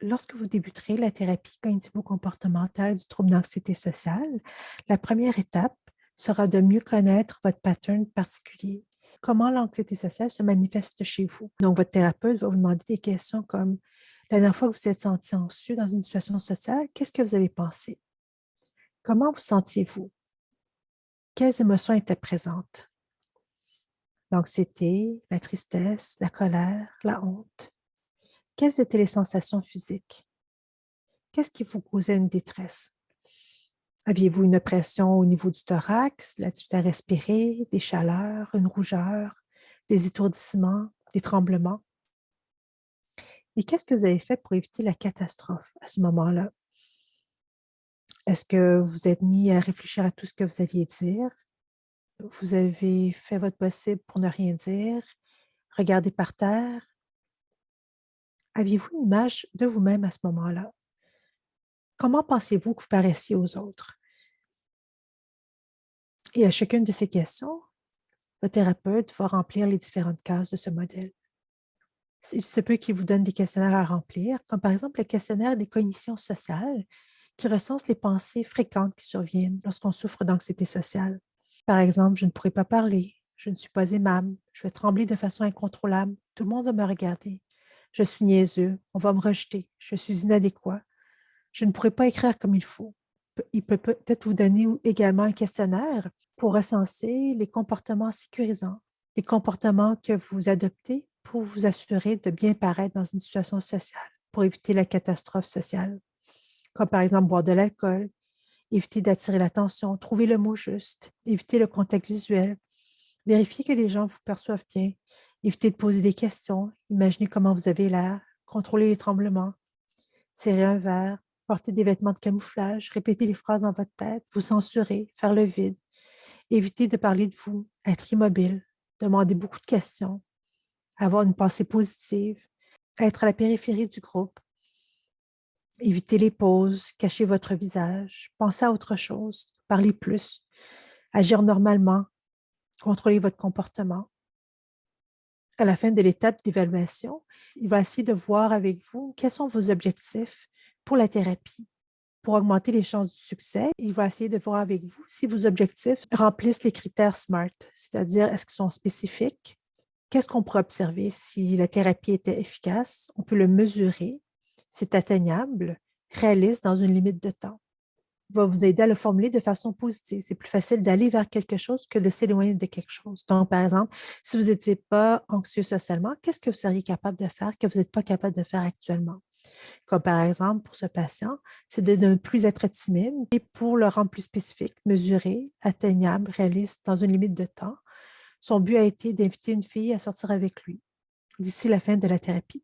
lorsque vous débuterez la thérapie cognitivo-comportementale du trouble d'anxiété sociale, la première étape sera de mieux connaître votre pattern particulier. Comment l'anxiété sociale se manifeste chez vous? Donc, votre thérapeute va vous demander des questions comme la dernière fois que vous êtes senti anxieux dans une situation sociale, qu'est-ce que vous avez pensé? Comment vous sentiez-vous? Quelles émotions étaient présentes? L'anxiété, la tristesse, la colère, la honte. Quelles étaient les sensations physiques? Qu'est-ce qui vous causait une détresse? Aviez-vous une oppression au niveau du thorax, la difficulté à respirer, des chaleurs, une rougeur, des étourdissements, des tremblements? Et qu'est-ce que vous avez fait pour éviter la catastrophe à ce moment-là? Est-ce que vous êtes mis à réfléchir à tout ce que vous alliez dire? Vous avez fait votre possible pour ne rien dire? Regarder par terre? Aviez-vous une image de vous-même à ce moment-là? Comment pensez-vous que vous paraissiez aux autres? Et à chacune de ces questions, le thérapeute va remplir les différentes cases de ce modèle. Il se peut qu'il vous donne des questionnaires à remplir, comme par exemple le questionnaire des cognitions sociales, qui recense les pensées fréquentes qui surviennent lorsqu'on souffre d'anxiété sociale. Par exemple, je ne pourrai pas parler, je ne suis pas aimable, je vais trembler de façon incontrôlable, tout le monde va me regarder, je suis niaiseux, on va me rejeter, je suis inadéquat, je ne pourrai pas écrire comme il faut. Il peut peut-être vous donner également un questionnaire pour recenser les comportements sécurisants, les comportements que vous adoptez pour vous assurer de bien paraître dans une situation sociale, pour éviter la catastrophe sociale, comme par exemple boire de l'alcool, éviter d'attirer l'attention, trouver le mot juste, éviter le contact visuel, vérifier que les gens vous perçoivent bien, éviter de poser des questions, imaginer comment vous avez l'air, contrôler les tremblements, serrer un verre, porter des vêtements de camouflage, répéter les phrases dans votre tête, vous censurer, faire le vide, éviter de parler de vous, être immobile, demander beaucoup de questions, avoir une pensée positive, être à la périphérie du groupe, éviter les pauses, cacher votre visage, penser à autre chose, parler plus, agir normalement, contrôler votre comportement. À la fin de l'étape d'évaluation, il va essayer de voir avec vous quels sont vos objectifs pour la thérapie. Pour augmenter les chances du succès, il va essayer de voir avec vous si vos objectifs remplissent les critères SMART, c'est-à-dire est-ce qu'ils sont spécifiques? Qu'est-ce qu'on pourrait observer si la thérapie était efficace? On peut le mesurer, c'est atteignable, réaliste dans une limite de temps. Il va vous aider à le formuler de façon positive. C'est plus facile d'aller vers quelque chose que de s'éloigner de quelque chose. Donc, par exemple, si vous n'étiez pas anxieux socialement, qu'est-ce que vous seriez capable de faire que vous n'êtes pas capable de faire actuellement? Comme par exemple, pour ce patient, c'est de ne plus être timide et pour le rendre plus spécifique, mesuré, atteignable, réaliste, dans une limite de temps. Son but a été d'inviter une fille à sortir avec lui d'ici la fin de la thérapie.